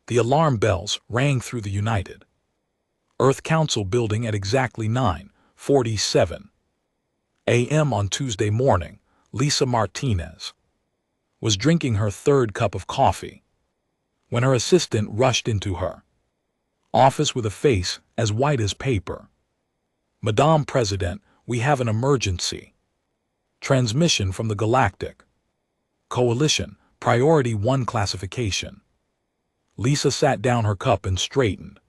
The alarm bells rang through the United Earth Council building at exactly 9:47 a.m. on Tuesday morning. Lisa Martinez was drinking her third cup of coffee when her assistant rushed into her office with a face as white as paper. "Madame President, we have an emergency transmission from the Galactic Coalition, Priority 1 classification." Lisa sat down her cup and straightened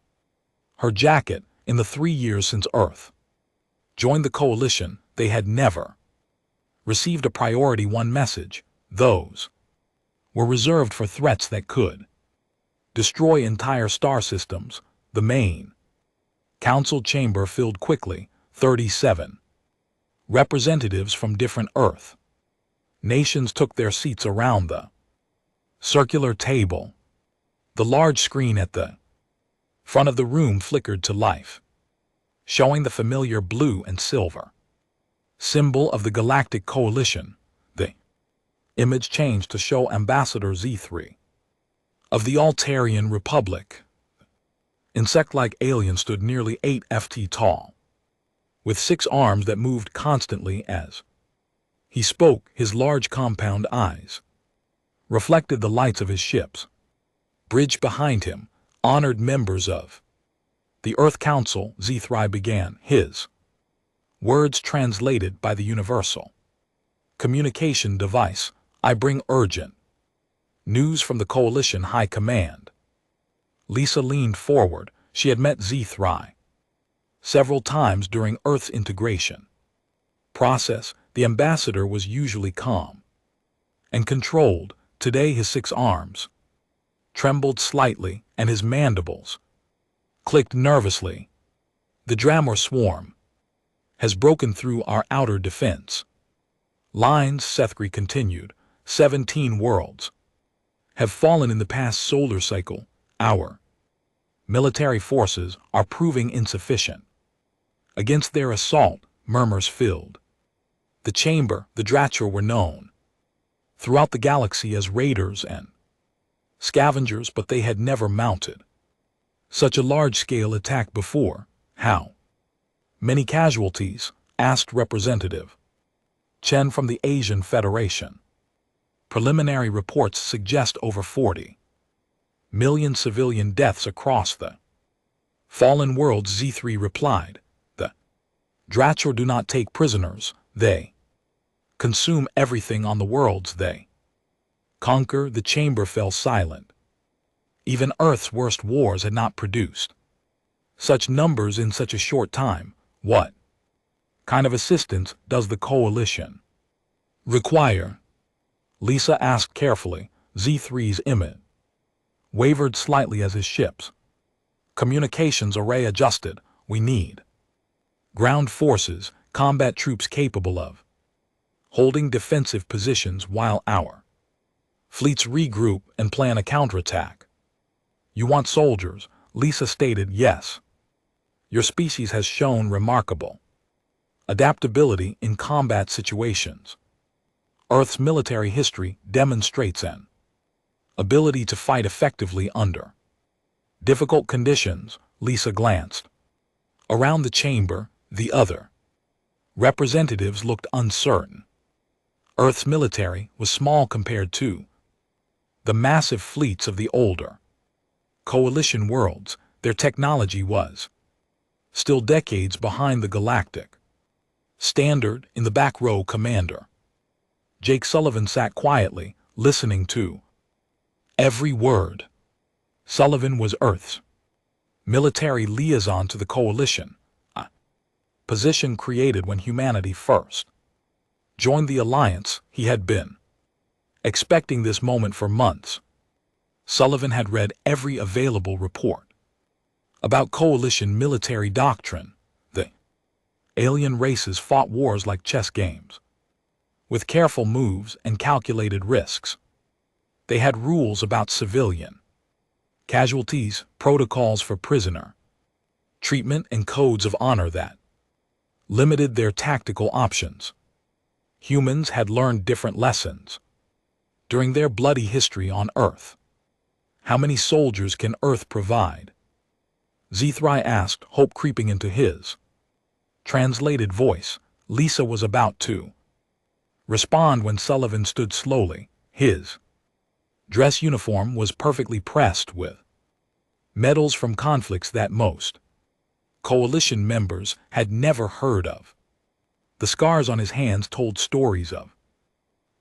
her jacket. In the 3 years since Earth joined the coalition, they had never received a Priority 1 message. Those were reserved for threats that could destroy entire star systems. The main council chamber filled quickly. 37 representatives from different Earth nations took their seats around the circular table. The large screen at the front of the room flickered to life, showing the familiar blue and silver symbol of the Galactic Coalition. The image changed to show Ambassador Z3 of the Altarian Republic. Insect-like alien stood nearly 8 ft tall, with 6 arms that moved constantly as he spoke. His large compound eyes reflected the lights of his ship's bridge behind him. "Honored members of the Earth Council," Z3 began, his words translated by the universal communication device. "I bring urgent news from the Coalition High Command." Lisa leaned forward. She had met Z3 several times during Earth's integration process. The ambassador was usually calm and controlled. Today his 6 arms trembled slightly and his mandibles clicked nervously. "The Dramor swarm has broken through our outer defense lines," Sethgri continued. 17 worlds have fallen in the past solar cycle. Our military forces are proving insufficient against their assault. Murmurs filled the chamber. The Dratcher were known throughout the galaxy as raiders and scavengers, but they had never mounted such a large-scale attack before. "How many casualties?" asked Representative Chen from the Asian Federation. "Preliminary reports suggest over 40 million civilian deaths across the fallen worlds," Z3 replied. "The Dratcher do not take prisoners. They consume everything on the worlds they conquer." The chamber fell silent. Even Earth's worst wars had not produced such numbers in such a short time. "What kind of assistance does the coalition require?" Lisa asked carefully. Z3's image wavered slightly as his ship's communications array adjusted. "We need ground forces, combat troops capable of holding defensive positions while our fleets regroup and plan a counterattack." "You want soldiers?" Lisa stated. "Yes. Your species has shown remarkable adaptability in combat situations. Earth's military history demonstrates an ability to fight effectively under difficult conditions." Lisa glanced around the chamber. The other representatives looked uncertain. Earth's military was small compared to the massive fleets of the older coalition worlds. Their technology was still decades behind the galactic standard. In the back row, Commander Jake Sullivan sat quietly, listening to every word. Sullivan was Earth's military liaison to the coalition, a position created when humanity first joined the alliance. He had been expecting this moment for months. Sullivan had read every available report about coalition military doctrine. The alien races fought wars like chess games, with careful moves and calculated risks. They had rules about civilian casualties, protocols for prisoner treatment, and codes of honor that limited their tactical options. Humans had learned different lessons during their bloody history on Earth. How many soldiers can Earth provide? HFY asked, hope creeping into his translated voice. Lisa was about to respond when Sullivan stood slowly. His dress uniform was perfectly pressed with medals from conflicts that most coalition members had never heard of. The scars on his hands told stories of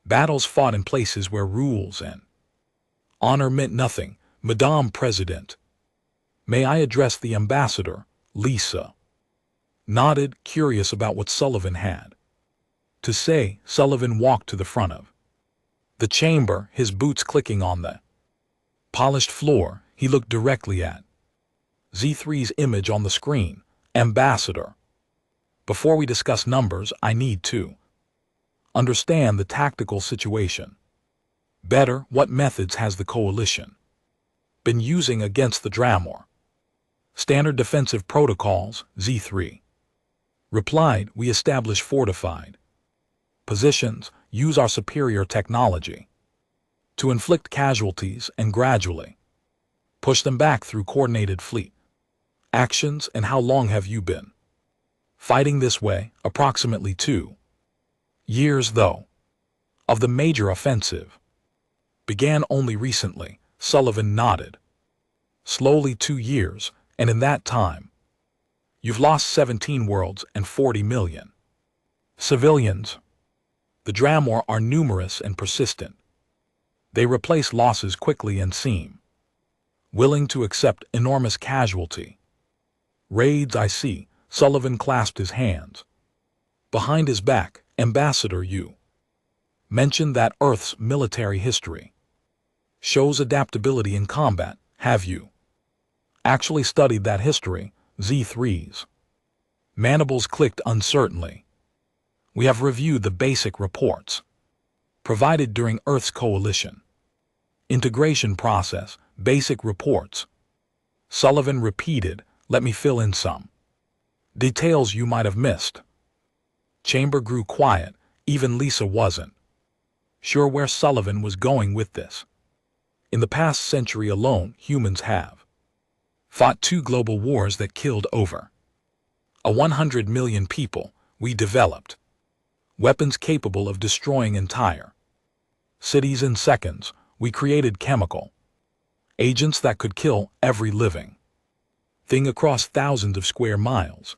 battles fought in places where rules and honor meant nothing. Madame President, may I address the ambassador? Lisa nodded, curious about what Sullivan had to say. Sullivan walked to the front of the chamber, his boots clicking on the polished floor. He looked directly at HFY's image on the screen. Ambassador, before we discuss numbers, I need to understand the tactical situation better. What methods has the coalition been using against the Dramor? Standard defensive protocols, HFY replied. We establish fortified positions, use our superior technology to inflict casualties and gradually push them back through coordinated fleet actions. And how long have you been fighting this way? Approximately 2 years, though. Of the major offensive began only recently. Sullivan nodded. Slowly 2 years, and in that time, you've lost 17 worlds and 40 million civilians. The Dramor are numerous and persistent. They replace losses quickly and seem willing to accept enormous casualty raids. I see. Sullivan clasped his hands behind his back. Ambassador, you mentioned that Earth's military history shows adaptability in combat. Have you actually studied that history? HFY's mandibles clicked uncertainly. We have reviewed the basic reports provided during Earth's coalition integration process. Basic reports, Sullivan repeated. Let me fill in some details you might have missed. Chamber grew quiet. Even Lisa wasn't sure where Sullivan was going with this. In the past century alone, humans have fought 2 global wars that killed over 100 million people. We developed weapons capable of destroying entire cities in seconds. We created chemical agents that could kill every living thing across thousands of square miles.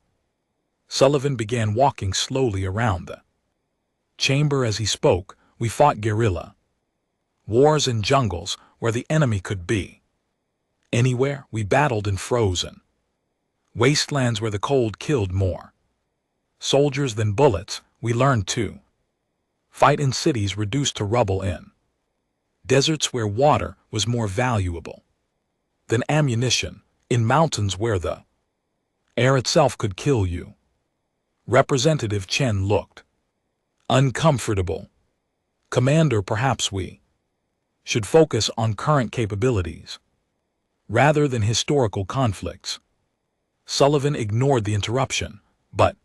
Sullivan began walking slowly around the chamber as he spoke. We fought guerrilla wars in jungles where the enemy could be anywhere. We battled in frozen wastelands where the cold killed more soldiers than bullets. We learned to fight in cities reduced to rubble, in deserts where water was more valuable than ammunition, in mountains where the air itself could kill you. Representative Chen looked uncomfortable. Commander, perhaps we should focus on current capabilities rather than historical conflicts. Sullivan ignored the interruption. But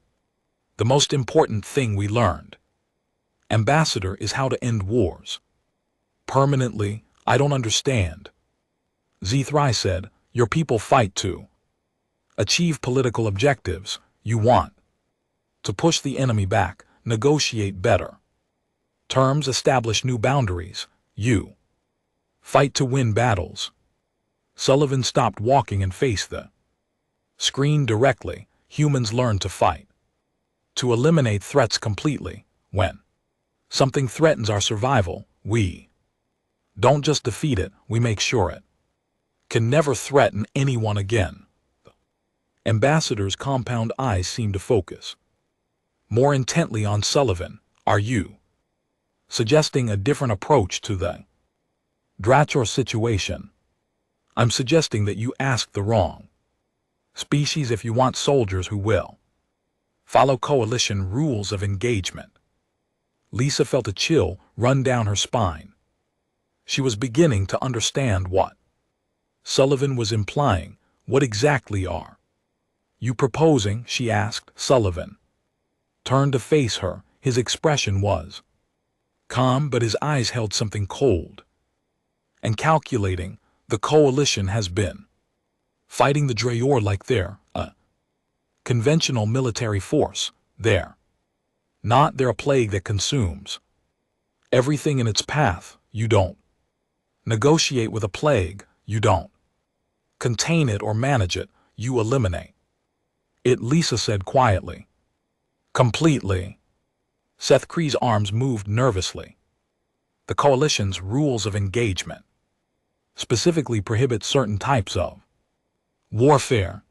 the most important thing we learned, Ambassador, is how to end wars permanently. I don't understand. HFY said. Your people fight to achieve political objectives. You want to push the enemy back, negotiate better terms, establish new boundaries. You fight to win battles. Sullivan stopped walking and faced the screen directly. Humans learn to fight to eliminate threats completely. When something threatens our survival, we don't just defeat it, we make sure it can never threaten anyone again. The ambassador's compound eyes seemed to focus more intently on Sullivan. Are you suggesting a different approach to the Dramor situation? I'm suggesting that you asked the wrong species if you want soldiers who will follow coalition rules of engagement. Lisa felt a chill run down her spine. She was beginning to understand what Sullivan was implying. What exactly are you proposing? She asked. Sullivan turned to face her. His expression was calm, but his eyes held something cold and calculating. The coalition has been fighting the Drayor like they're a conventional military force. They're a plague that consumes everything in its path. You don't negotiate with a plague. You don't contain it or manage it. You eliminate it, Lisa said quietly. Completely. Seth Kree's arms moved nervously. The coalition's rules of engagement specifically prohibit certain types of warfare.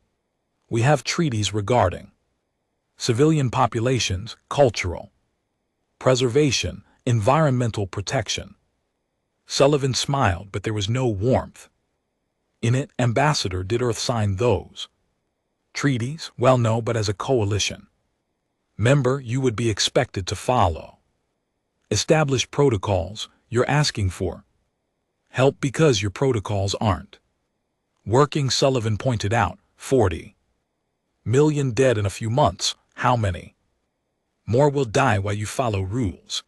We have treaties regarding civilian populations, cultural preservation, environmental protection. Sullivan smiled, but there was no warmth in it. Ambassador, did Earth sign those treaties? Well, no, but as a coalition member, you would be expected to follow established protocols. You're asking for help because your protocols aren't working, Sullivan pointed out. 40 million dead in a few months. How many more will die while you follow rules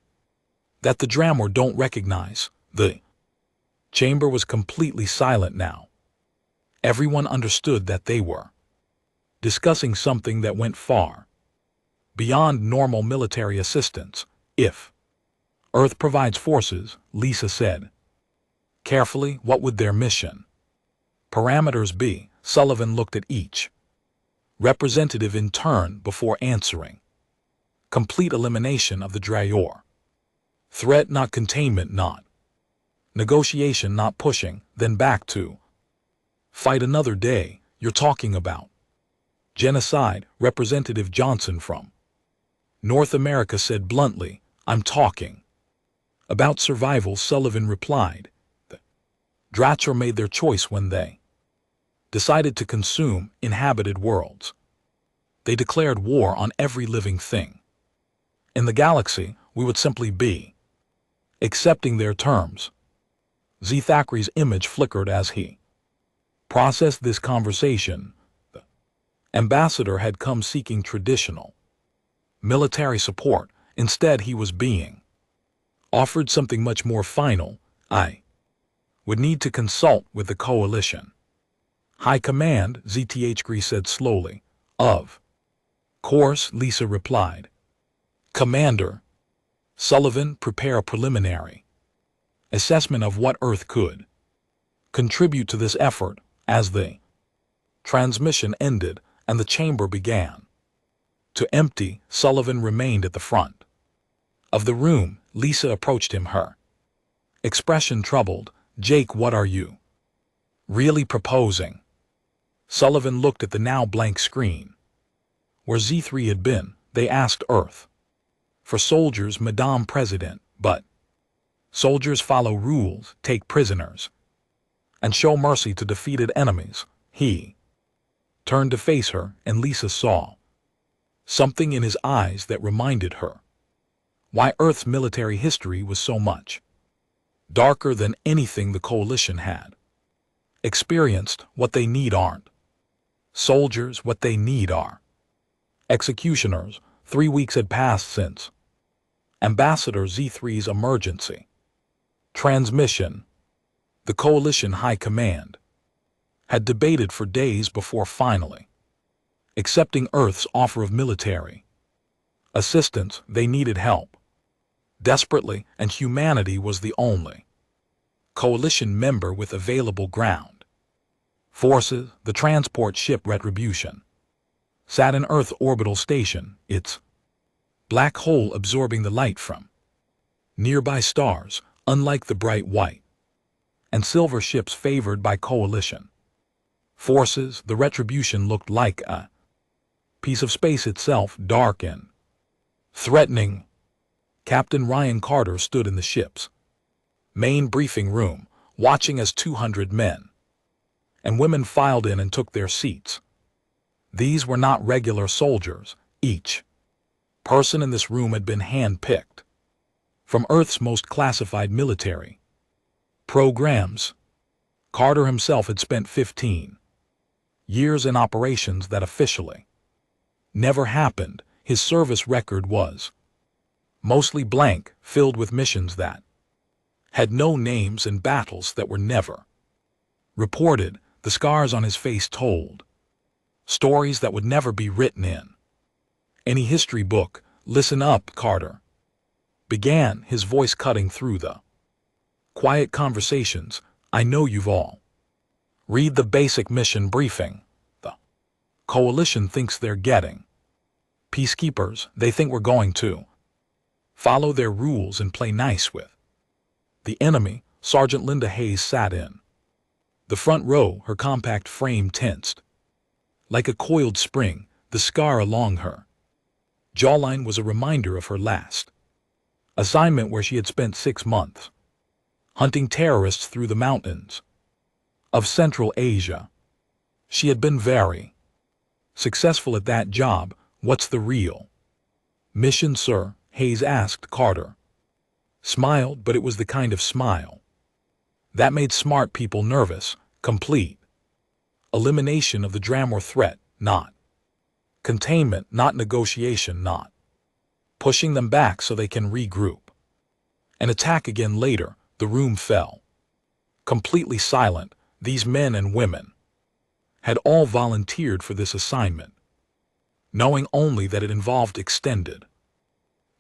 that the Drayor don't recognize? The chamber was completely silent now. Everyone understood that they were discussing something that went far beyond normal military assistance. If Earth provides forces, Lisa said carefully, what would their mission parameters be? Sullivan looked at each representative in turn before answering. Complete elimination of the Drayor. Threat, not containment, not negotiation, not pushing, then back to fight another day. You're talking about genocide, Representative Johnson from North America said bluntly. I'm talking about survival, Sullivan replied. The Drayor made their choice when they decided to consume inhabited worlds. They declared war on every living thing in the galaxy. We would simply be accepting their terms. Z. Thackeray's image flickered as he processed this conversation. The ambassador had come seeking traditional military support. Instead, he was being offered something much more final. I would need to consult with the coalition High Command, ZTH Gree said slowly. Of course, Lisa replied. Commander Sullivan, prepare a preliminary assessment of what Earth could contribute to this effort. As the transmission ended and the chamber began to empty, Sullivan remained at the front of the room. Lisa approached him, her expression troubled. Jake, what are you really proposing? Sullivan looked at the now blank screen. Where Z3 had been, they asked Earth for soldiers, Madame President, but soldiers follow rules, take prisoners, and show mercy to defeated enemies. He turned to face her, and Lisa saw something in his eyes that reminded her why Earth's military history was so much darker than anything the coalition had experienced. What they need aren't soldiers, what they need are executioners. 3 weeks had passed since Ambassador Z3's emergency transmission. The coalition High Command had debated for days before finally accepting Earth's offer of military assistance. They needed help desperately, and humanity was the only coalition member with available ground forces. The transport ship Retribution sat in Earth orbital station, its black hole absorbing the light from nearby stars. Unlike the bright white and silver ships favored by coalition forces, the Retribution looked like a piece of space itself, dark and threatening. Captain Ryan Carter stood in the ship's main briefing room, watching as 200 men and women filed in and took their seats. These were not regular soldiers. Each person in this room had been hand-picked from Earth's most classified military programs. Carter himself had spent 15 years in operations that officially never happened. His service record was mostly blank, filled with missions that had no names and battles that were never Reported, the scars on his face told stories that would never be written in any history book. Listen up, Carter began, his voice cutting through the quiet conversations. I know you've all read the basic mission briefing. The coalition thinks they're getting peacekeepers. They think we're going to follow their rules and play nice with the enemy. Sergeant Linda Hayes sat in the front row, her compact frame tensed like a coiled spring. The scar along her jawline was a reminder of her last assignment, where she had spent 6 months hunting terrorists through the mountains of Central Asia. She had been very successful at that job. What's the real mission, sir? Hayes asked. Carter smiled, but it was the kind of smile that made smart people nervous. Complete elimination of the Dramor threat, not containment, not negotiation, not pushing them back so they can regroup and attack again later. The room fell completely silent. These men and women had all volunteered for this assignment, knowing only that it involved extended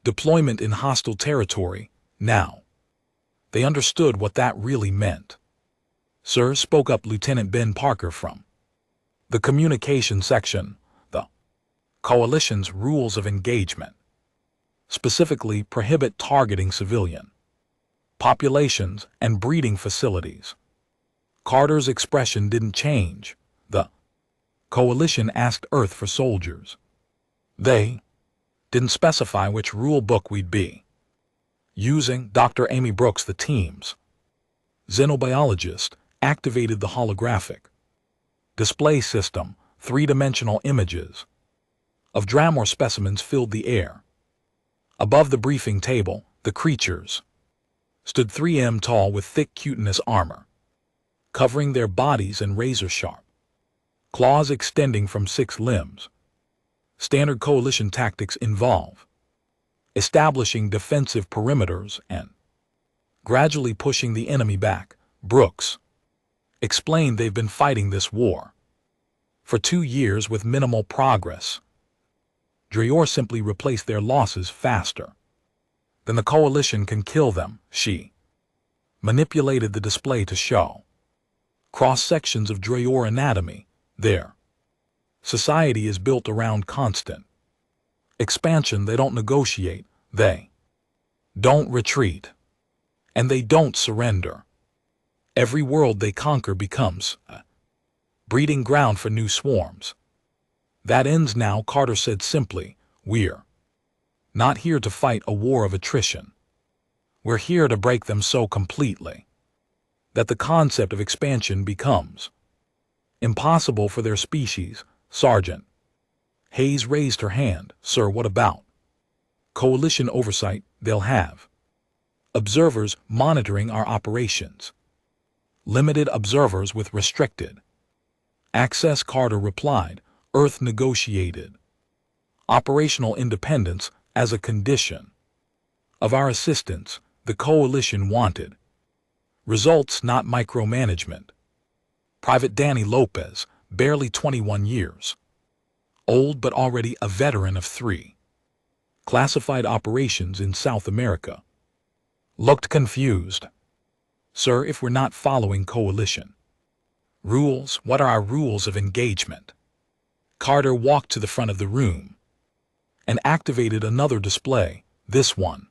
deployment in hostile territory. Now they understood what that really meant. Sir, spoke up Lieutenant Ben Parker from the communication section. The coalition's rules of engagement specifically prohibit targeting civilian populations and breeding facilities. Carter's expression didn't change. The coalition asked Earth for soldiers. They didn't specify which rule book we'd be using. Dr. Amy Brooks, the team's xenobiologist, activated the holographic display system. 3-dimensional images of Dramor specimens filled the air. Above the briefing table, the creatures stood 3 m tall with thick chitinous armor covering their bodies and razor-sharp claws extending from 6 limbs. Standard coalition tactics involve establishing defensive perimeters and gradually pushing the enemy back. Brooks explained they've been fighting this war for 2 years with minimal progress. Drayor simply replaced their losses faster than the coalition can kill them. She manipulated the display to show cross-sections of Drayor anatomy. Their society is built around constant expansion. They don't negotiate, they don't retreat, and they don't surrender. Every world they conquer becomes a breeding ground for new swarms. That ends now, Carter said simply. We're not here to fight a war of attrition. We're here to break them so completely that the concept of expansion becomes impossible for their species. Sergeant Hayes raised her hand. Sir, what about coalition oversight? They'll have observers monitoring our operations. Limited observers with restricted access, Carter replied. Earth negotiated operational independence as a condition of our assistance. The coalition wanted results, not micromanagement. Private Danny Lopez, barely 21 years old but already a veteran of 3 classified operations in South America, looked confused. Sir, if we're not following coalition rules, what are our rules of engagement? Carter walked to the front of the room and activated another display. This one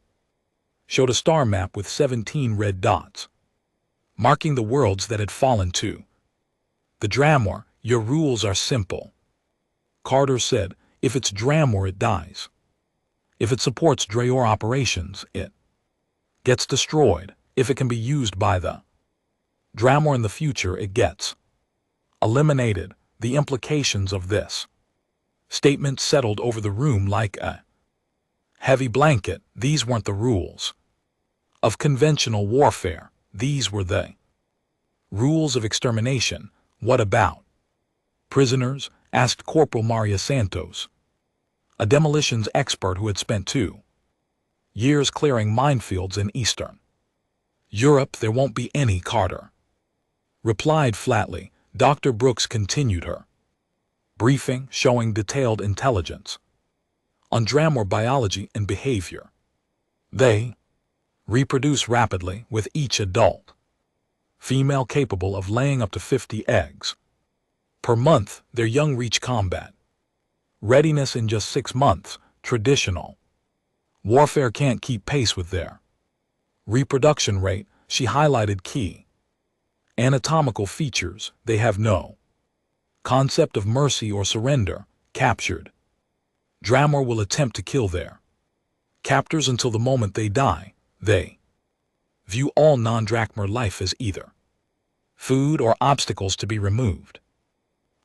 showed a star map with 17 red dots, marking the worlds that had fallen to the Dramor. Your rules are simple, Carter said. If it's Dramor, it dies. If it supports Drayor operations, it gets destroyed. If it can be used by the Dramor in the future, it gets eliminated. The implications of this statement settled over the room like a heavy blanket. These weren't the rules of conventional warfare. These were the rules of extermination. What about prisoners? Asked Corporal Maria Santos, a demolitions expert who had spent 2 years clearing minefields in Eastern Europe. There won't be any, Carter replied flatly. Dr. Brooks continued her briefing, showing detailed intelligence on Dramor biology and behavior. They reproduce rapidly, with each adult female capable of laying up to 50 eggs per month. Their young reach combat readiness in just 6 months. Traditional warfare can't keep pace with their reproduction rate. She highlighted key anatomical features. They have no concept of mercy or surrender. Captured Dramor will attempt to kill their captors until the moment they die. They view all non-Dramor life as either food or obstacles to be removed.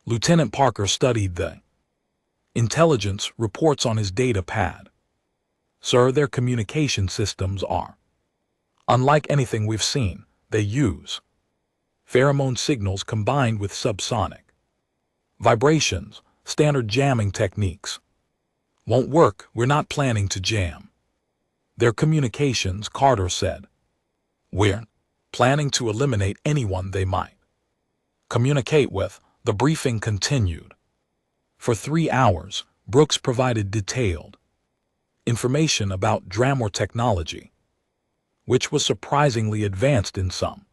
Lieutenant Parker studied the intelligence reports on his data pad. Sir, their communication systems are unlike anything we've seen. They use pheromone signals combined with subsonic vibrations. Standard jamming techniques won't work. We're not planning to jam their communications, Carter said. We're planning to eliminate anyone they might communicate with. The briefing continued. For 3 hours, Brooks provided detailed information about Dramor technology, which was surprisingly advanced in some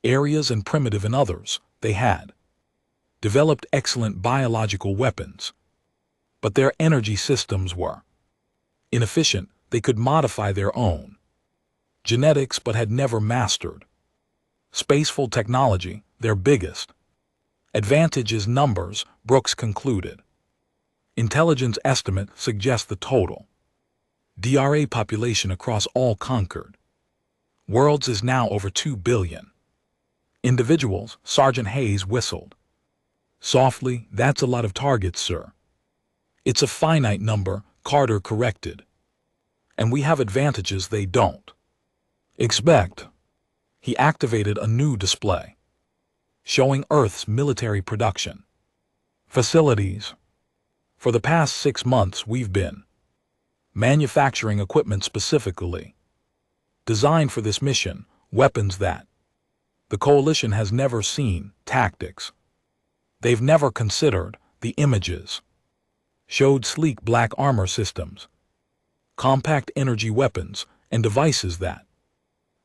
areas and primitive in others. They had developed excellent biological weapons, but their energy systems were inefficient. They could modify their own genetics but had never mastered spaceful technology. Their biggest advantage is numbers, Brooks concluded. Intelligence estimate suggests the total DRA population across all conquered worlds is now over 2 billion individuals. Sergeant Hayes whistled softly. That's a lot of targets, sir. It's a finite number, Carter corrected. And we have advantages they don't expect. He activated a new display showing Earth's military production facilities. For the past 6 months, we've been manufacturing equipment specifically designed for this mission, weapons that the Coalition has never seen, tactics they've never considered. The images showed sleek black armor systems, compact energy weapons, and devices that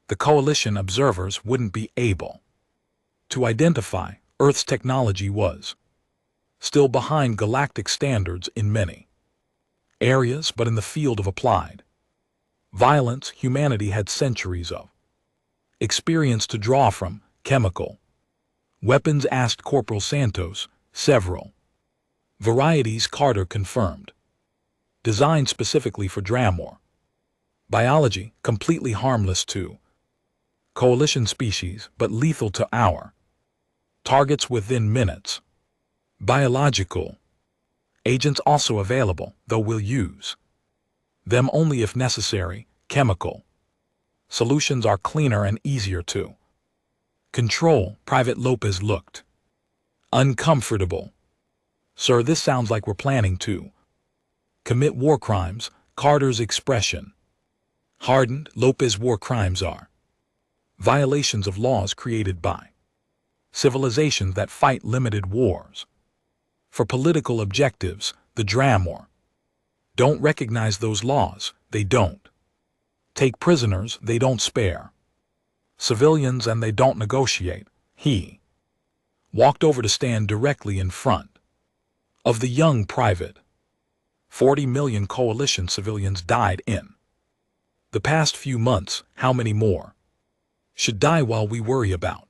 the Coalition observers wouldn't be able to identify. Earth's technology was still behind galactic standards in many areas, but in the field of applied violence, humanity had centuries of experience to draw from. Chemical weapons, asked Corporal Santos. Several varieties, Carter confirmed. Designed specifically for Dramor biology, completely harmless to Coalition species, but lethal to our targets within minutes. Biological agents also available, though we'll use them only if necessary. Chemical solutions are cleaner and easier to control. Private Lopez looked uncomfortable. Sir, this sounds like we're planning to commit war crimes. Carter's expression hardened. Lopez, war crimes are violations of laws created by civilizations that fight limited wars for political objectives. The Dramor don't recognize those laws. They don't take prisoners. They don't spare civilians, and they don't negotiate. He walked over to stand directly in front of the young private. 40 million Coalition civilians died in the past few months. How many more should die while we worry about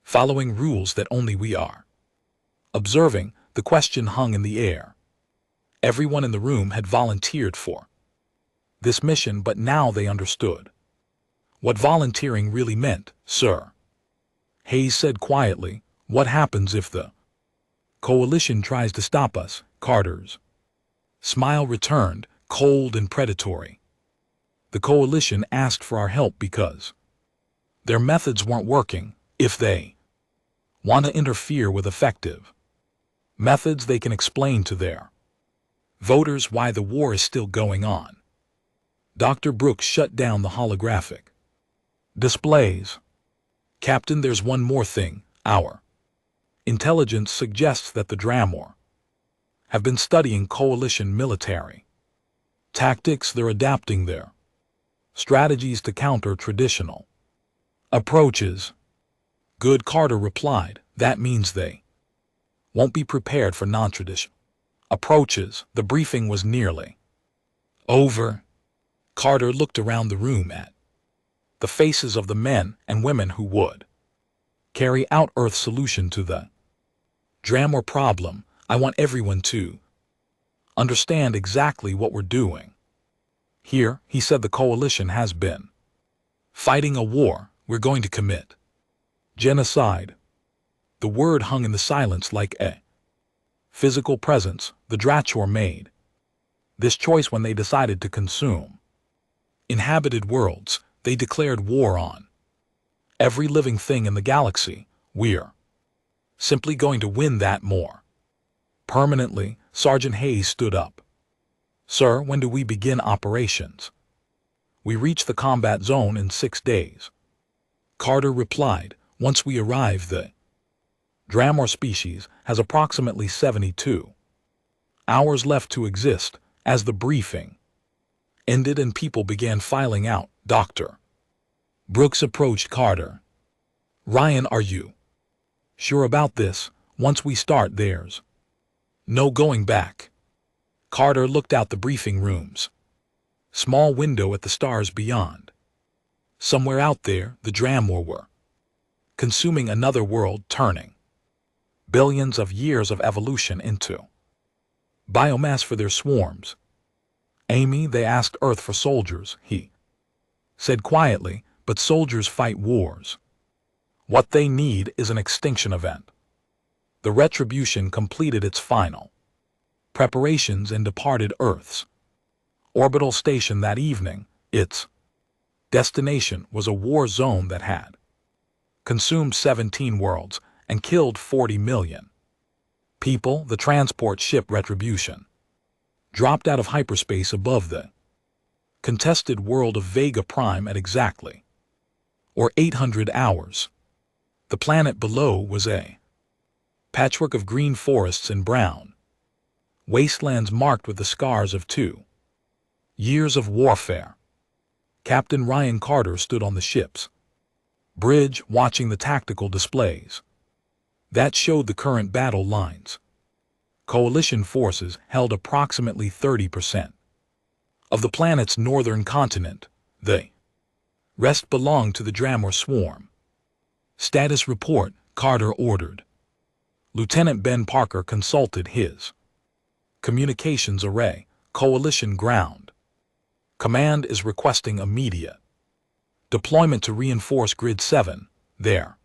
following rules that only we are observing? The question hung in the air. Everyone in the room had volunteered for this mission, but now they understood what volunteering really meant. Sir, Hayes said quietly, what happens if the Coalition tries to stop us? Carter's smile returned, cold and predatory. The Coalition asked for our help because their methods weren't working. If they want to interfere with effective methods, they can explain to their voters why the war is still going on. Dr. Brooks shut down the holographic displays. Captain, there's one more thing. Our intelligence suggests that the Dramor have been studying coalition military tactics. They're adapting their strategies to counter traditional approaches. Good, Carter replied. That means they won't be prepared for non-traditional approaches. The briefing was nearly over. Carter looked around the room at the faces of the men and women who would carry out Earth's solution to the Dramor problem. I want everyone to understand exactly what we're doing. Here, he said, the coalition has been fighting a war. We're going to commit genocide. The word hung in the silence like a physical presence. The Dramor made this choice when they decided to consume inhabited worlds. They declared war on every living thing in the galaxy. We're simply going to win that more permanently. Sergeant Hayes stood up. Sir, when do we begin operations? We reach the combat zone in 6 days. Carter replied. Once we arrive, the Dramor species has approximately 72 hours left to exist. As the briefing ended and people began filing out, Dr. Brooks approached Carter. Ryan, are you sure about this? Once we start, there's no going back. Carter looked out the briefing room's small window at the stars beyond. Somewhere out there, the Dramor were consuming another world, turning billions of years of evolution into biomass for their swarms. Amy, they asked Earth for soldiers, he said quietly, but soldiers fight wars. What they need is an extinction event. The Retribution completed its final preparations and departed Earth's orbital station that evening. Its destination was a war zone that had consumed 17 worlds and killed 40 million people. The transport ship Retribution dropped out of hyperspace above the contested world of Vega Prime at exactly 800 hours. The planet below was a patchwork of green forests and brown wastelands marked with the scars of 2 years of warfare. Captain Ryan Carter stood on the ship's bridge watching the tactical displays that showed the current battle lines. Coalition forces held approximately 30% of the planet's northern continent. The rest belonged to the Dramor swarm. Status report, Carter ordered. Lieutenant Ben Parker consulted his communications array. Coalition ground command is requesting immediate deployment to reinforce Grid 7. They're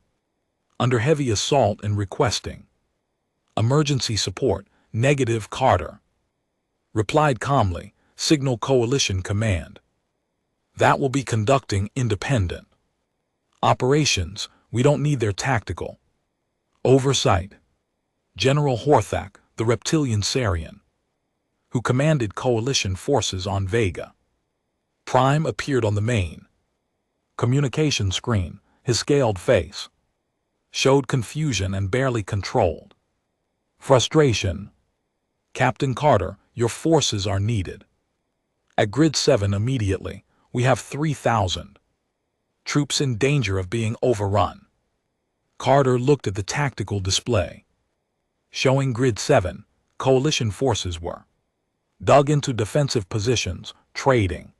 under heavy assault and requesting emergency support. Negative, Carter replied calmly. Signal Coalition command that will be conducting independent operations. We don't need their tactical oversight. General Horthak, the reptilian Sarian who commanded Coalition forces on Vega Prime, appeared on the main communication screen. His scaled face showed confusion and barely controlled frustration. Captain Carter, your forces are needed at Grid 7 immediately. We have 3,000 troops in danger of being overrun. Carter looked at the tactical display showing Grid 7. Coalition forces were dug into defensive positions, trading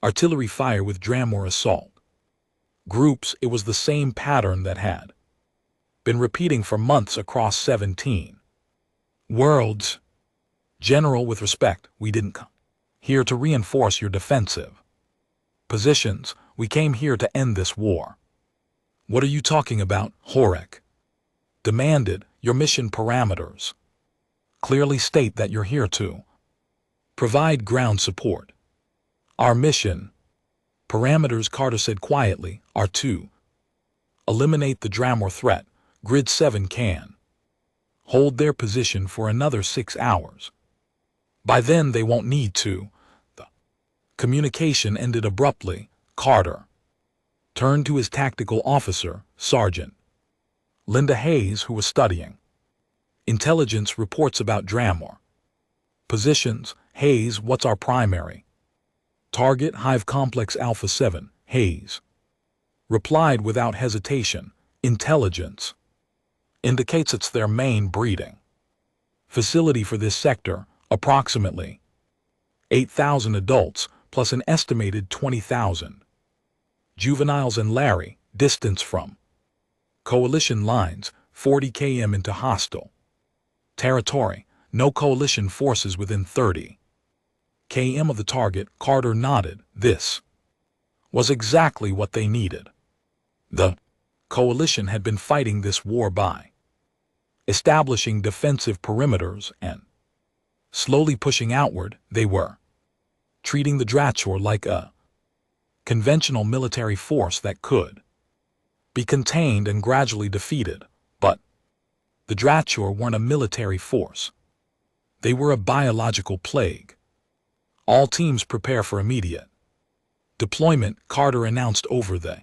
artillery fire with Dramor assault groups. It was the same pattern that had been repeating for months across 17 worlds. General, with respect, we didn't come here to reinforce your defensive positions. We came here to end this war. What are you talking about? Horek demanded. Your mission parameters clearly state that you're here to provide ground support. Our mission parameters, Carter said quietly, are to eliminate the Dramor threat. Grid 7 can hold their position for another 6 hours. By then they won't need to. The communication ended abruptly. Carter turned to his tactical officer, Sergeant Linda Hayes, who was studying intelligence reports about Dramor. Positions, Hayes, what's our primary target? Hive Complex Alpha 7, Hayes replied without hesitation. Intelligence indicates it's their main breeding facility for this sector, approximately 8,000 adults plus an estimated 20,000 juveniles. And Larry, distance from coalition lines, 40 km into hostile territory, no coalition forces within 30 km of the target. Carter nodded. This was exactly what they needed. The coalition had been fighting this war by establishing defensive perimeters and slowly pushing outward. They were treating the Drachor like a conventional military force that could be contained and gradually defeated. But the Drachor weren't a military force. They were a biological plague. All teams prepare for immediate deployment, Carter announced over the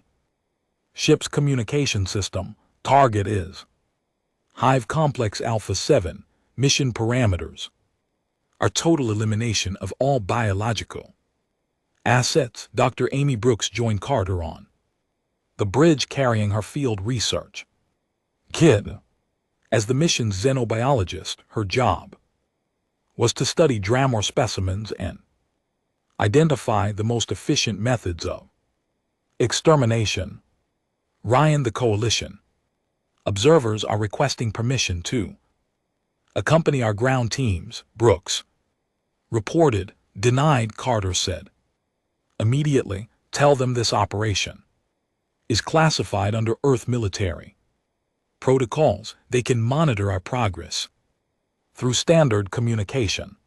ship's communication system. Target is Hive Complex Alpha 7. Mission parameters are total elimination of all biological assets. Dr. Amy Brooks joined Carter on the bridge carrying her field research kit. As the mission's xenobiologist, her job was to study Dramor specimens and identify the most efficient methods of extermination. Ryan, the coalition observers are requesting permission to accompany our ground teams, Brooks reported. Denied, Carter said. Immediately, tell them this operation is classified under Earth military protocols. They can monitor our progress through standard communication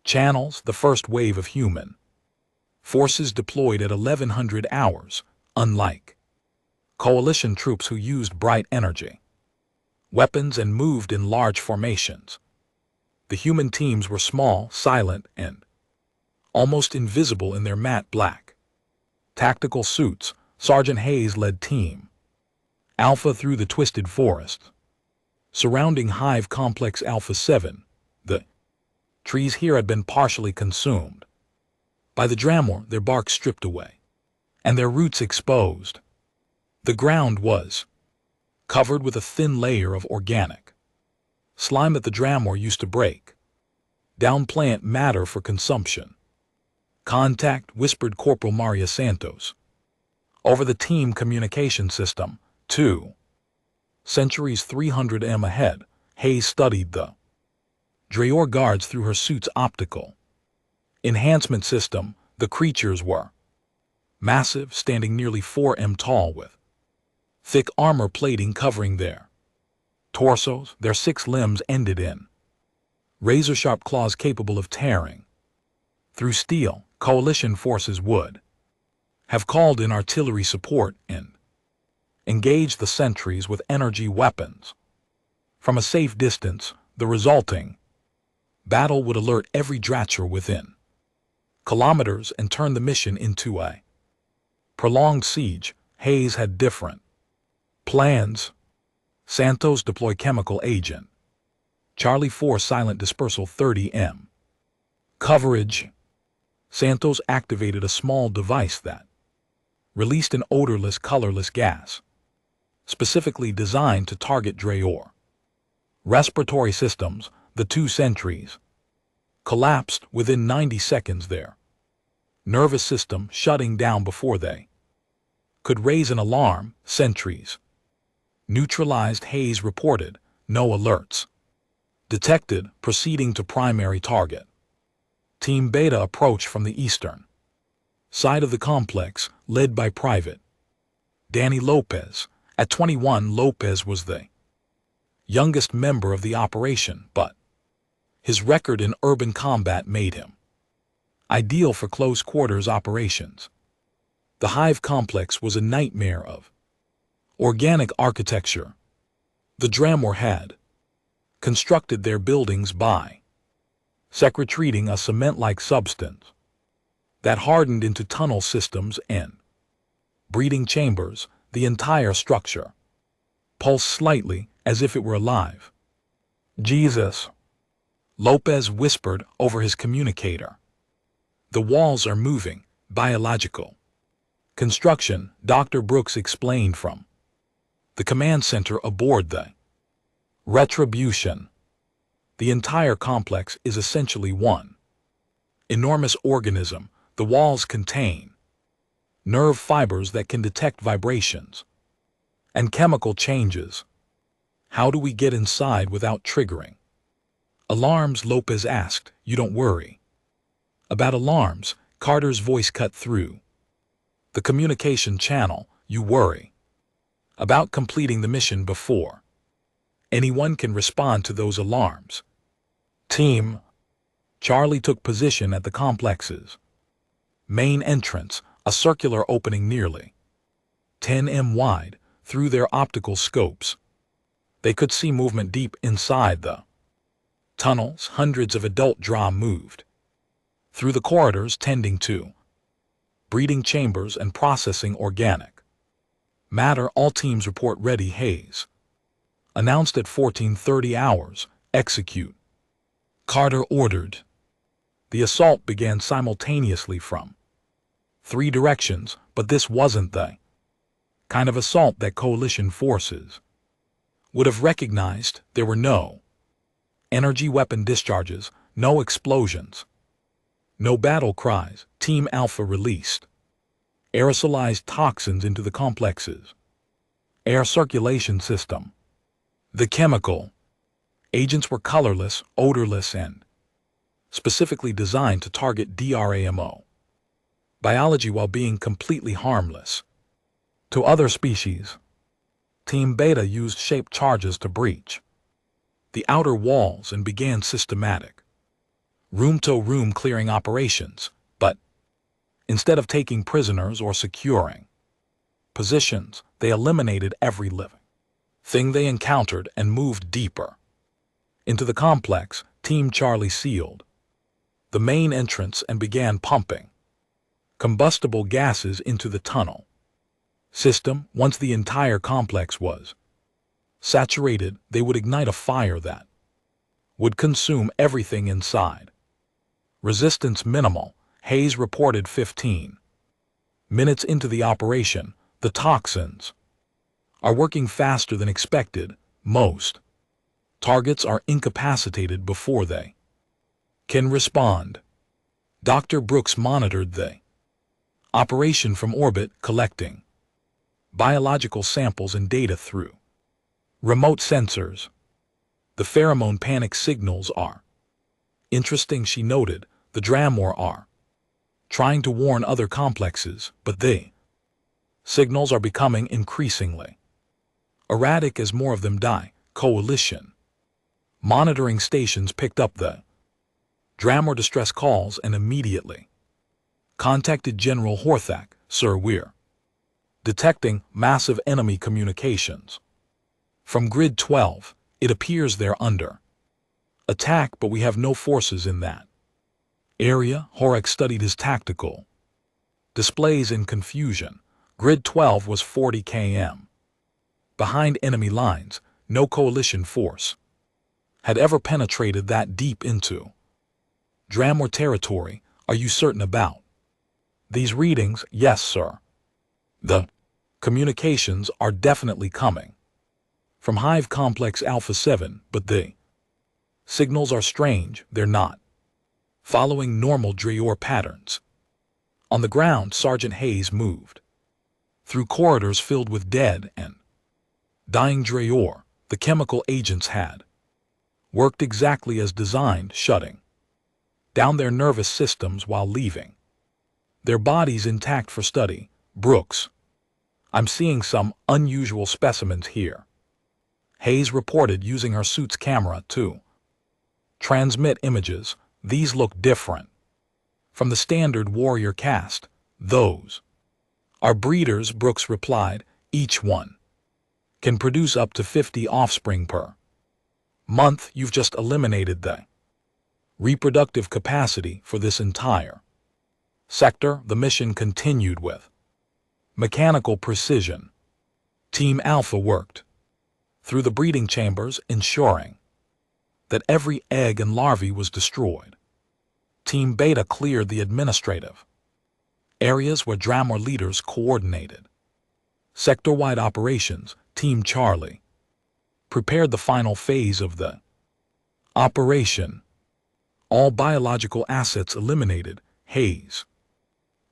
channels. The first wave of human forces deployed at 1100 hours, unlike coalition troops who used bright energy weapons and moved in large formations. The human teams were small, silent, and almost invisible in their matte black tactical suits. Sergeant Hayes led Team Alpha through the twisted forest surrounding Hive Complex Alpha 7. The trees here had been partially consumed by the Dramor, their bark stripped away and their roots exposed. The ground was covered with a thin layer of organic slime that the Dramor used to break down plant matter for consumption. Contact, whispered Corporal Maria Santos over the team communication system. 2 centuries 300 m ahead. Hayes studied the Dracor guards through her suit's optical enhancement system. The creatures were massive, standing nearly 4 m tall with thick armor plating covering their torsos. Their 6 limbs ended in razor-sharp claws capable of tearing through steel. Coalition forces would have called in artillery support and engaged the sentries with energy weapons from a safe distance. The resulting battle would alert every Drachor within kilometers and turn the mission into a prolonged siege. Hayes had different plans. Santos, deploy chemical agent Charlie 4 silent dispersal 30 m coverage. Santos activated a small device that released an odorless, colorless gas specifically designed to target Dracor respiratory systems. The 2 sentries collapsed within 90 seconds, their nervous system shutting down before they could raise an alarm. Sentries neutralized, Hayes reported. No alerts detected. Proceeding to primary target. Team Beta approached from the eastern side of the complex, led by Private Danny Lopez. At 21, Lopez was the youngest member of the operation, but his record in urban combat made him ideal for close-quarters operations. The Hive complex was a nightmare of organic architecture. The Dramor had constructed their buildings by secreting a cement-like substance that hardened into tunnel systems and breeding chambers, the entire structure. Pulsed slightly, as if it were alive. Jesus, Lopez whispered over his communicator. The walls are moving, biological. Construction, Dr. Brooks explained from the command center aboard the Retribution. The entire complex is essentially one enormous organism. The walls contain nerve fibers that can detect vibrations and chemical changes. How do we get inside without triggering alarms? Lopez asked. You don't worry about alarms, Carter's voice cut through the communication channel. You worry about completing the mission before anyone can respond to those alarms. Team Charlie took position at the complex's main entrance, a circular opening nearly 10 m wide. Through their optical scopes, they could see movement deep inside the tunnels. Hundreds of adult Dra moved through the corridors tending to breeding chambers and processing organic matter. All teams report ready. Hayes announced at 14:30 hours. Execute, Carter ordered. The assault began simultaneously from 3 directions, but this wasn't the kind of assault that coalition forces would have recognized. There were no energy weapon discharges, no explosions, no battle cries. Team Alpha released aerosolized toxins into the complex's air circulation system. The chemical agents were colorless, odorless, and specifically designed to target DRAMO biology while being completely harmless to other species. Team Beta used shaped charges to breach the outer walls and began systematic room-to-room clearing operations, but instead of taking prisoners or securing positions, they eliminated every living thing they encountered and moved deeper into the complex. Team Charlie sealed the main entrance and began pumping combustible gases into the tunnel system. Once the entire complex was saturated, they would ignite a fire that would consume everything inside. Resistance minimal, Hayes reported. 15 minutes into the operation, the toxins are working faster than expected. Most targets are incapacitated before they can respond. Dr. Brooks monitored the operation from orbit, collecting biological samples and data through remote sensors. The pheromone panic signals are interesting, she noted. The Dramor are trying to warn other complexes, but the signals are becoming increasingly erratic as more of them die. Coalition monitoring stations picked up the Dramor distress calls and immediately contacted General Horthak. Sir, we're detecting massive enemy communications from Grid 12. It appears they're under attack, but we have no forces in that area. Horek studied his tactical displays in confusion. Grid 12 was 40 km behind enemy lines. No coalition force had ever penetrated that deep into Dramor territory. Are you certain about these readings? Yes, sir. The communications are definitely coming from Hive Complex Alpha 7, but the signals are strange. They're not following normal Drayor patterns. On the ground, Sergeant Hayes moved through corridors filled with dead and dying Drayor. The chemical agents had worked exactly as designed, shutting down their nervous systems while leaving their bodies intact for study. Brooks, I'm seeing some unusual specimens here, Hayes reported, using her suit's camera to transmit images. These look different from the standard warrior caste. Those are breeders, Brooks replied. Each one can produce up to 50 offspring per month. You've just eliminated the reproductive capacity for this entire sector. The mission continued with Mechanical precision. Team Alpha worked through the breeding chambers, ensuring that every egg and larvae was destroyed. Team Beta cleared the administrative areas where Dramor leaders coordinated sector-wide operations. Team Charlie prepared the final phase of the operation. All biological assets eliminated. Hayes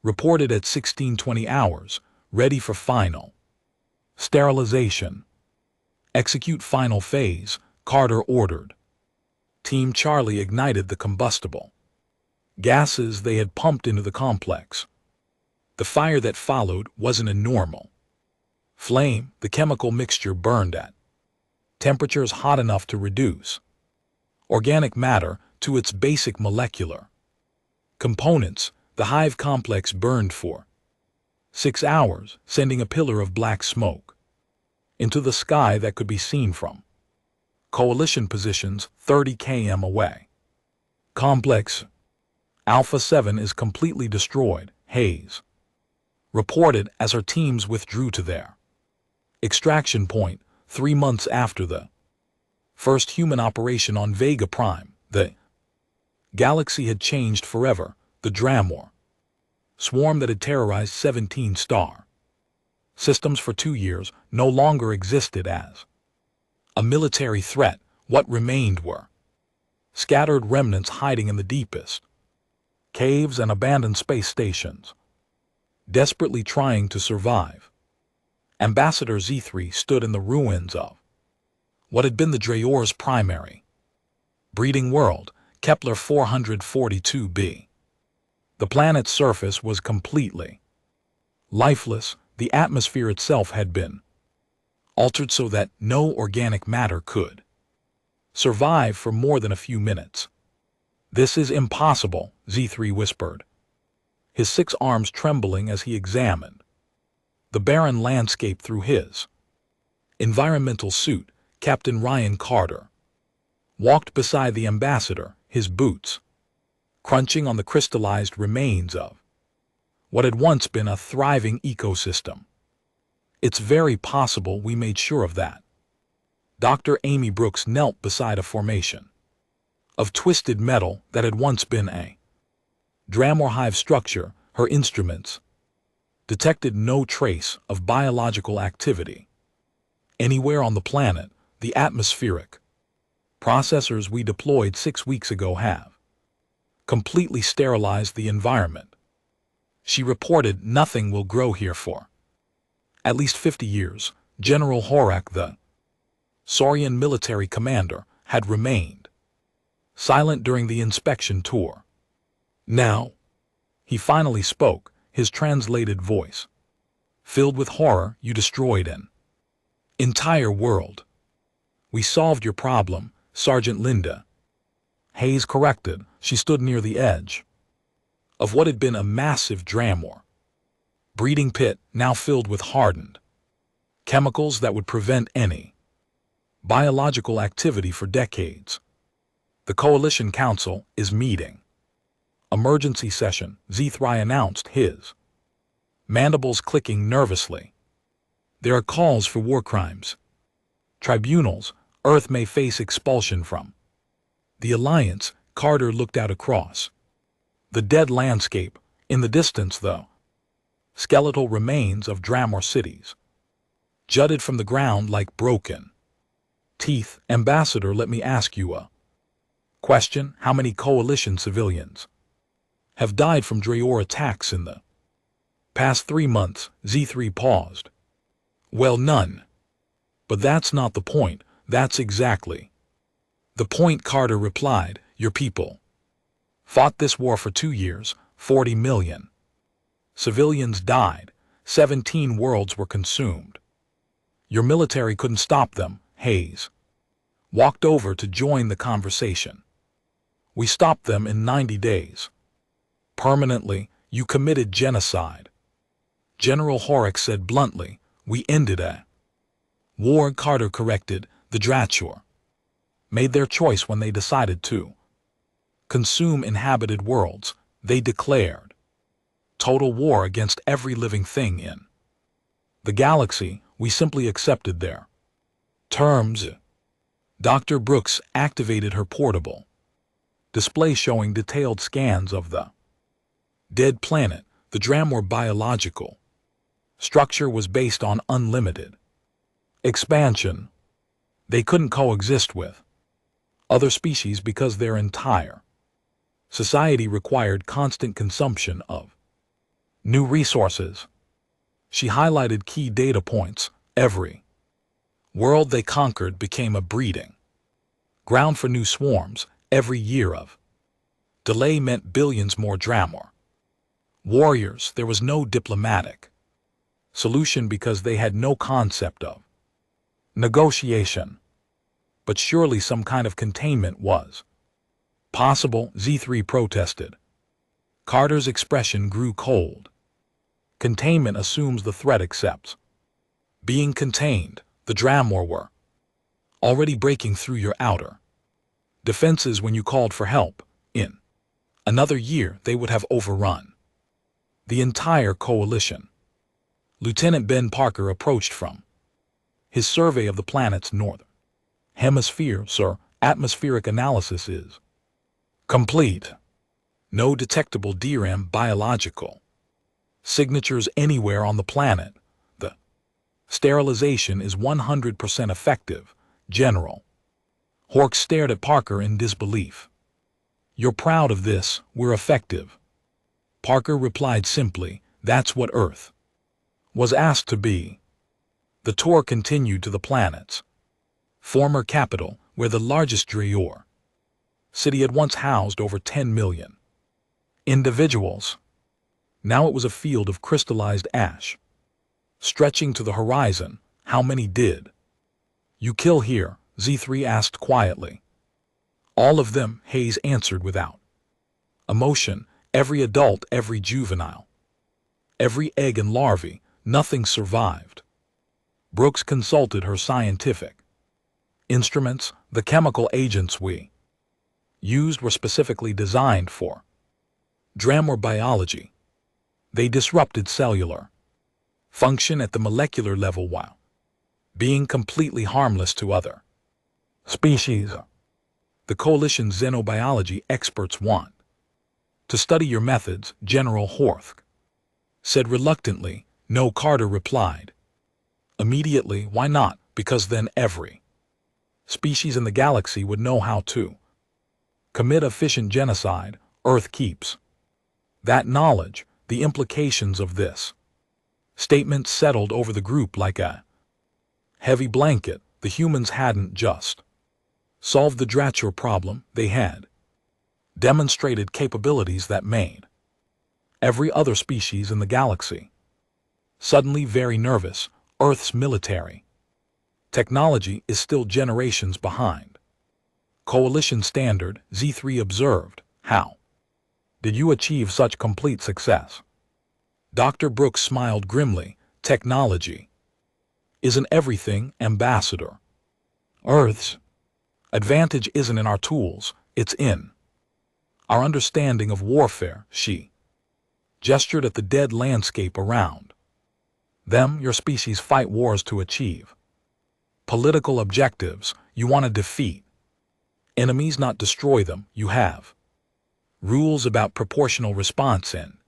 reported at 1620 hours, ready for final sterilization. Execute final phase, Carter ordered. Team Charlie ignited the combustible gases they had pumped into the complex. The fire that followed wasn't a normal flame. The chemical mixture burned at temperatures hot enough to reduce organic matter to its basic molecular components. The hive complex burned for 6 hours, sending a pillar of black smoke into the sky that could be seen from coalition positions 30 km away. Complex Alpha 7 is completely destroyed, Hayes reported as her teams withdrew to their extraction point 3 months after the first human operation on Vega Prime. The galaxy had changed forever. The Dramor swarm that had terrorized 17 star systems for 2 years no longer existed as a military threat. What remained were scattered remnants hiding in the deepest caves and abandoned space stations, desperately trying to survive. Ambassador Z3 stood in the ruins of what had been the Drayor's primary breeding world, Kepler 442b. The planet's surface was completely lifeless. The atmosphere itself had been altered so that no organic matter could survive for more than a few minutes. "This is impossible," Z3 whispered, his 6 arms trembling as he examined the barren landscape through his environmental suit. Captain Ryan Carter walked beside the ambassador, his boots crunching on the crystallized remains of what had once been a thriving ecosystem. "It's very possible we made sure of that." Dr. Amy Brooks knelt beside a formation of twisted metal that had once been a Dramor hive structure. Her instruments detected no trace of biological activity anywhere on the planet. "The atmospheric processors we deployed 6 weeks ago have completely sterilized the environment," she reported. "Nothing will grow here for at least 50 years. General Horak, the Saurian military commander, had remained silent during the inspection tour. Now, he finally spoke, his translated voice filled with horror. "You destroyed an entire world." "We solved your problem, Sergeant Linda," Hayes corrected. She stood near the edge of what had been a massive Dramor breeding pit, now filled with hardened chemicals that would prevent any biological activity for decades. "The Coalition Council is meeting. Emergency session," Z3 announced, his mandibles clicking nervously. "There are calls for war crimes tribunals. Earth may face expulsion from the Alliance." Carter looked out across the dead landscape. In the distance, the skeletal remains of Dramor cities jutted from the ground like broken teeth. "Ambassador, let me ask you a question. How many Coalition civilians have died from Drayor attacks in the past 3 months? Z3 paused. "Well, none. But that's not the point." "That's exactly the point," Carter replied. "Your people fought this war for 2 years. 40 million civilians died. 17 worlds were consumed. Your military couldn't stop them." Hayes walked over to join the conversation. "We stopped them in 90 days. Permanently. You committed genocide," General Horak said bluntly. "We ended a war," Carter corrected. "The Dratur made their choice when they decided to consume inhabited worlds. They declared total war against every living thing in The galaxy, we simply accepted their terms. Dr. Brooks activated her portable display showing detailed scans of the dead planet. The Dramor biological structure was based on unlimited expansion. They couldn't coexist with other species because their entire society required constant consumption of new resources. She highlighted key data points. Every world they conquered became a breeding ground for new swarms. Every year of delay meant billions more Dramor warriors. There was no diplomatic solution because they had no concept of negotiation. But surely some kind of containment was possible. Z3 protested. Carter's expression grew cold. Containment assumes the threat accepts being contained. The Dramor were already breaking through your outer defenses when you called for help. In another year, they would have overrun the entire coalition. Lieutenant Ben Parker approached from his survey of the planet's northern hemisphere. Sir, atmospheric analysis is complete. No detectable DRAM biological signatures anywhere on the planet. The sterilization is 100% effective. General Hork stared at Parker in disbelief. You're proud of this? We're effective. Parker replied simply, that's what Earth was asked to be. The tour continued to the planet's former capital, where the largest Drayur city had once housed over 10 million individuals. Now it was a field of crystallized ash, stretching to the horizon. How many did you kill here? Z3 asked quietly. All of them, Hayes answered without emotion. Every adult, every juvenile, every egg and larvae. Nothing survived. Brooks consulted her scientific instruments. The chemical agents we used were specifically designed for Dramor biology. They disrupted cellular function at the molecular level while being completely harmless to other species. The Coalition's xenobiology experts want to study your methods, General Hork said reluctantly. No, Carter replied immediately. Why not? Because then every species in the galaxy would know how to commit efficient genocide. Earth keeps that knowledge. The implications of this statement settled over the group like a heavy blanket. The humans hadn't just solved the Dratchur problem, they had demonstrated capabilities that made every other species in the galaxy suddenly very nervous. Earth's military technology is still generations behind Coalition standard. Z3 observed. How did you achieve such complete success? Dr. Brooks smiled grimly. Technology isn't everything, Ambassador. Earth's advantage isn't in our tools, it's in our understanding of warfare. She gestured at the dead landscape around them. Your species fight wars to achieve political objectives. You want to defeat enemies, not destroy them. You have rules about proportional response and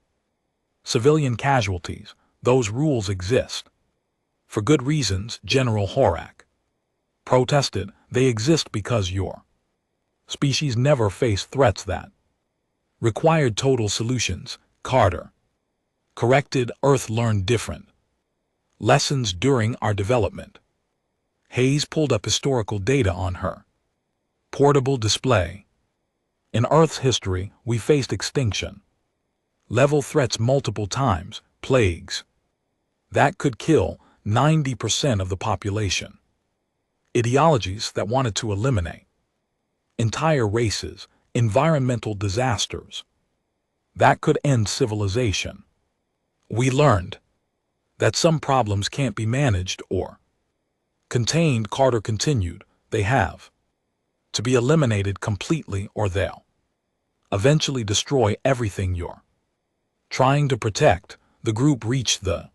civilian casualties. Those rules exist for good reasons, General Horak protested. They exist because your species never faced threats that required total solutions. Carter corrected. Earth learned different lessons during our development. Hayes pulled up historical data on her portable display. In Earth's history, we faced extinction level threats multiple times, plagues that could kill 90% of the population, ideologies that wanted to eliminate entire races, environmental disasters that could end civilization. We learned that some problems can't be managed or contained. Carter continued. They have to be eliminated completely or they'll eventually destroy everything you're trying to protect. The group reached the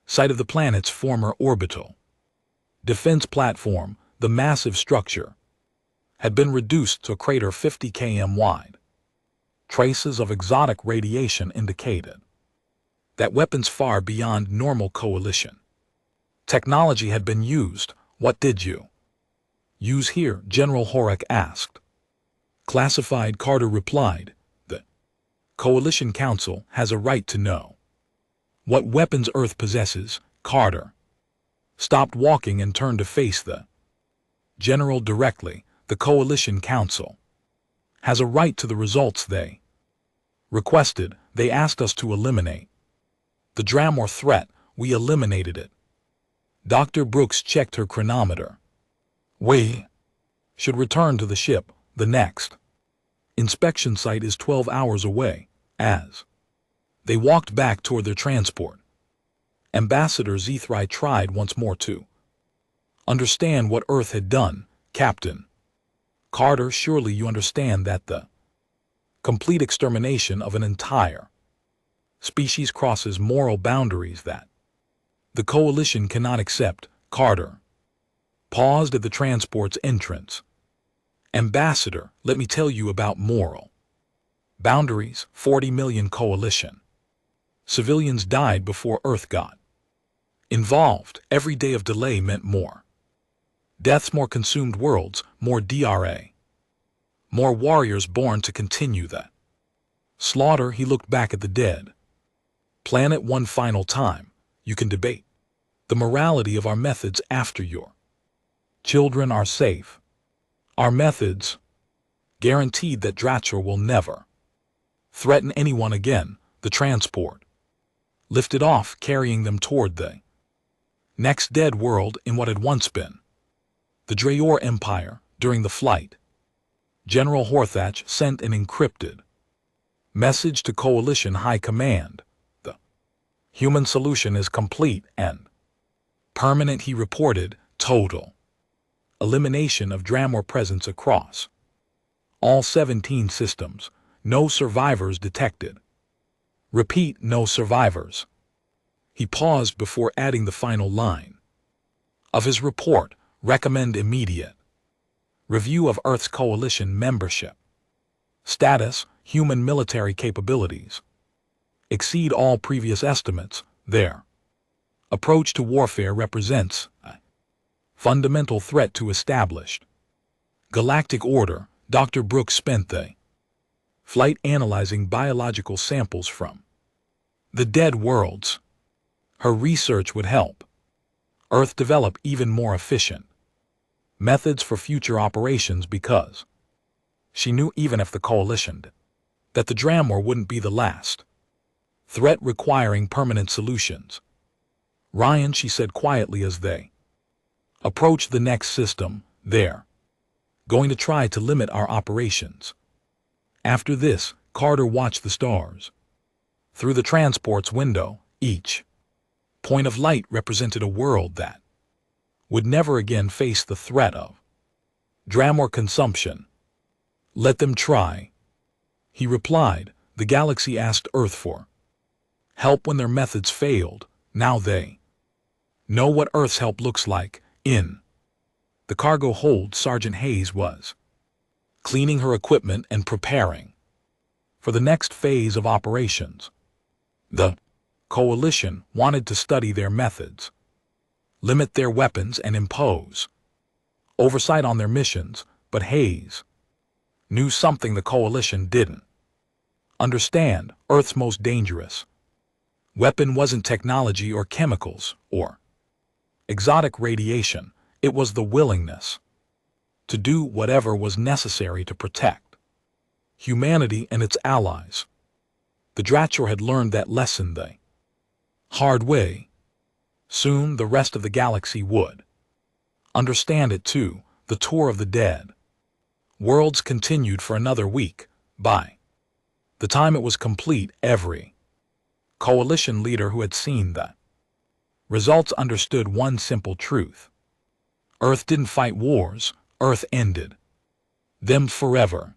Site of the planet's former orbital defense platform, the massive structure, had been reduced to a crater 50 km wide. Traces of exotic radiation indicated that weapons far beyond normal coalition technology had been used. What did you use here? General Horak asked. Classified, Carter replied. The Coalition Council has a right to know what weapons Earth possesses. Carter stopped walking and turned to face the general directly. The Coalition Council has a right to the results they requested. They asked us to eliminate the Dramor threat. We eliminated it. Dr. Brooks checked her chronometer. We should return to the ship. The next inspection site is 12 hours away. As they walked back toward their transport, Ambassador Zethry tried once more to understand what Earth had done. Captain Carter, surely you understand that the complete extermination of an entire species crosses moral boundaries that the Coalition cannot accept. Carter paused at the transport's entrance. Ambassador, let me tell you about moral boundaries. 40 million Coalition civilians died before Earth got involved. Every day of delay meant more deaths, more consumed worlds, more DRA, more warriors born to continue that slaughter. He looked back at the dead planet one final time. You can debate the morality of our methods after your children are safe. Our methods guaranteed that Dratcher will never threaten anyone again. The transport lifted off, carrying them toward the next dead world in what had once been the Drayor Empire. During the flight, General Horthach sent an encrypted message to Coalition High Command. The human solution is complete and permanent, he reported. Total elimination of Dramor presence across all 17 systems. No survivors detected. Repeat, no survivors. He paused before adding the final line of his report. Recommend immediate review of Earth's Coalition membership status. Human military capabilities exceed all previous estimates. Their approach to warfare represents a fundamental threat to established galactic order. Dr. Brooks spent the flight analyzing biological samples from the dead worlds. Her research would help Earth develop even more efficient methods for future operations, because she knew even if the Coalition did, that the Dramor wouldn't be the last threat requiring permanent solutions. Ryan, she said quietly as they approached the next system, they're going to try to limit our operations. After this, Carter watched the stars through the transport's window. Each point of light represented a world that would never again face the threat of Dramor consumption. Let them try, he replied. The galaxy asked Earth for help when their methods failed. Now they know what Earth's help looks like. In the cargo hold, Sergeant Hayes was cleaning her equipment and preparing for the next phase of operations. The Coalition wanted to study their methods, limit their weapons, and impose oversight on their missions, but Hayes knew something the Coalition didn't understand. Earth's most dangerous weapon wasn't technology or chemicals or exotic radiation. It was the willingness to do whatever was necessary to protect humanity and its allies. The Dratcher had learned that lesson the hard way. Soon the rest of the galaxy would understand it too. The tour of the dead worlds continued for another week. By the time it was complete, every Coalition leader who had seen the results understood one simple truth. Earth didn't fight wars. Earth ended them forever.